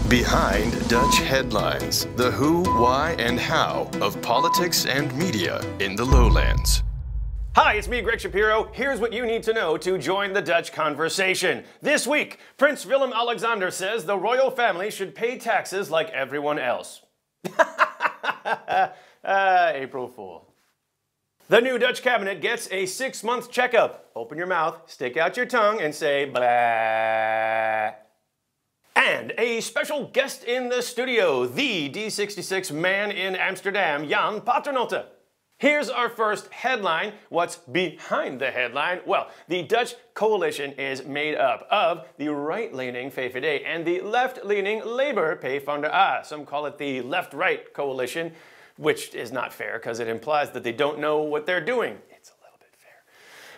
Behind Dutch Headlines, the who, why, and how of politics and media in the lowlands. Hi, it's me, Greg Shapiro. Here's what you need to know to join the Dutch conversation. This week, Prince Willem-Alexander says the royal family should pay taxes like everyone else. April Fool. The new Dutch cabinet gets a 6-month checkup. Open your mouth, stick out your tongue, and say blah. And a special guest in the studio, the D66 man in Amsterdam, Jan Paternotte. Here's our first headline. What's behind the headline? Well, the Dutch coalition is made up of the right-leaning VVD and the left-leaning Labour PvdA. Some call it the left-right coalition, which is not fair because it implies that they don't know what they're doing. It's a little bit fair.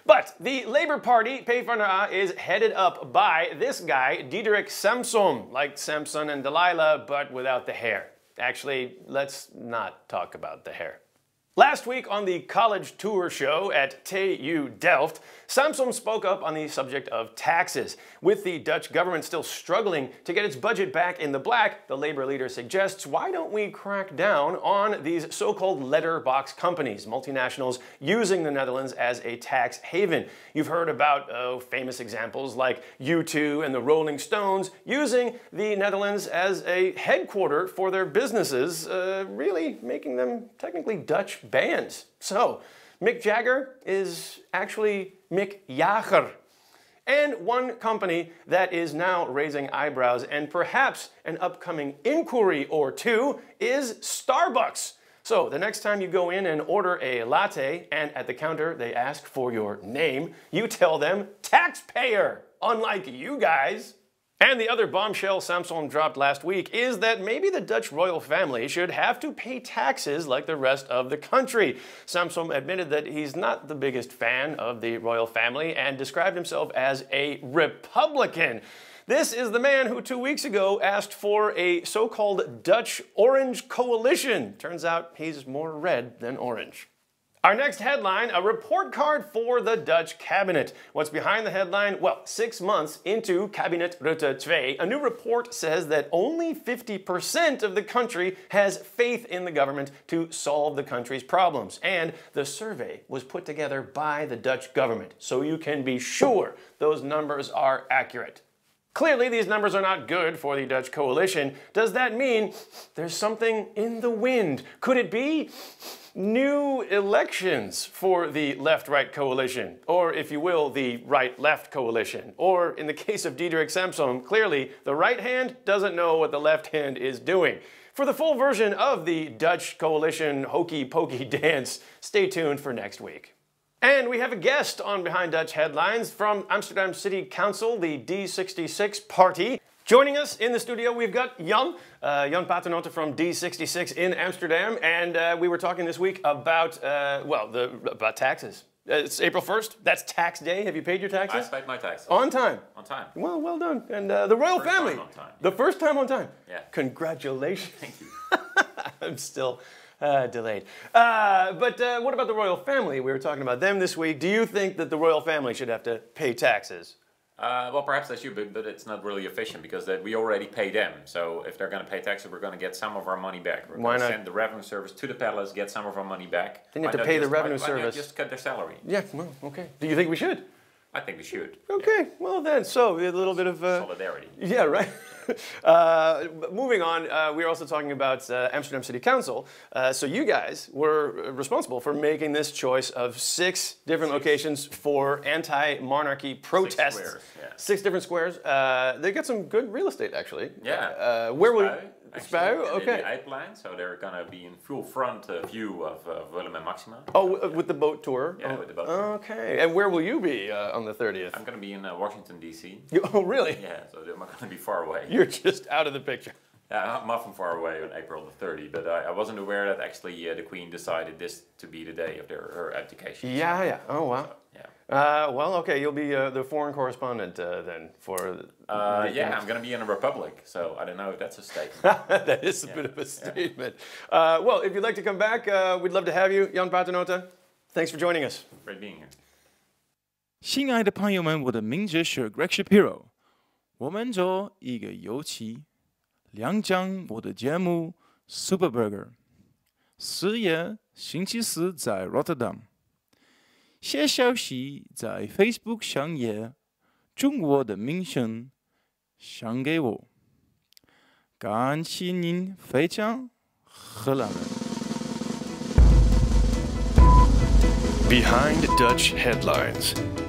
But the Labour Party, PvdA, is headed up by this guy, Diederik Samsom, like Samson and Delilah, but without the hair. Actually, let's not talk about the hair. Last week on the college tour show at TU Delft, Samsom spoke up on the subject of taxes. With the Dutch government still struggling to get its budget back in the black, the Labour leader suggests, why don't we crack down on these so-called letterbox companies, multinationals using the Netherlands as a tax haven. You've heard about famous examples like U2 and the Rolling Stones using the Netherlands as a headquarter for their businesses, really making them technically Dutch bands. So, Mick Jagger is actually Mick Jagger. And one company that is now raising eyebrows and perhaps an upcoming inquiry or two is Starbucks. So the next time you go in and order a latte and at the counter they ask for your name, you tell them taxpayer, unlike you guys. And the other bombshell Samson dropped last week is that maybe the Dutch royal family should have to pay taxes like the rest of the country. Samson admitted that he's not the biggest fan of the royal family and described himself as a Republican. This is the man who 2 weeks ago asked for a so-called Dutch orange coalition. Turns out he's more red than orange. Our next headline, a report card for the Dutch cabinet. What's behind the headline? Well, 6 months into Kabinet Rutte 2, a new report says that only 50% of the country has faith in the government to solve the country's problems. And the survey was put together by the Dutch government, so you can be sure those numbers are accurate. Clearly, these numbers are not good for the Dutch coalition. Does that mean there's something in the wind? Could it be new elections for the left-right coalition? Or, if you will, the right-left coalition? Or, in the case of Diederik Samsom, clearly the right hand doesn't know what the left hand is doing. For the full version of the Dutch coalition hokey-pokey dance, stay tuned for next week. And we have a guest on Behind Dutch Headlines from Amsterdam City Council, the D66 party. Joining us in the studio, we've got Jan Paternotte from D66 in Amsterdam, and we were talking this week about, about taxes. It's April 1st, that's tax day. Have you paid your taxes? I paid my taxes. On time? On time. Well, well done. And the royal family. First time on time. The first time on time? Yeah. Congratulations. Thank you. I'm still delayed. But what about the royal family? We were talking about them this week. Do you think that the royal family should have to pay taxes? Well, perhaps they should, but it's not really efficient because we already pay them. So if they're going to pay taxes, we're going to get some of our money back. We're going to send the revenue service to the palace, get some of our money back. Then you have to pay the revenue service. Why not just cut their salary? Yeah, well, okay. Do you think we should? I think we should. Okay, well then, so a little bit of... solidarity. Yeah, right. Moving on, we are also talking about Amsterdam City Council. So you guys were responsible for making this choice of 6 different locations for anti-monarchy protests. 6 squares, yeah. 6 different squares. They got some good real estate, actually. Yeah. Where will Spouw, okay. The Uitplein, so they're going to be in full front view of Willem and Maxima. Oh, with the boat tour? Yeah, with the boat tour. Okay. And where will you be on the 30th? I'm going to be in Washington, D.C. Oh, really? Yeah, so I'm not going to be far away. You're just out of the picture. Yeah, I'm often far away on April the 30th, but I wasn't aware that actually the Queen decided this to be the day of her abdication. Yeah, yeah. Oh, wow. So, yeah. Well, okay, you'll be the foreign correspondent then for... yeah, I'm going to be in a republic, so I don't know if that's a statement. That is a bit of a statement. Well, if you'd like to come back, we'd love to have you, Jan Paternotte. Thanks for joining us. Great being here. 亲爱的朋友们，我的名字是 Greg Shapiro。我们做一个游戏，亮讲我的节目 Super Burger。4月星期4在 Rotterdam。写消息在 Facebook 上页，中国的名声想给我。感谢您分享，荷兰人。Behind Dutch Headlines.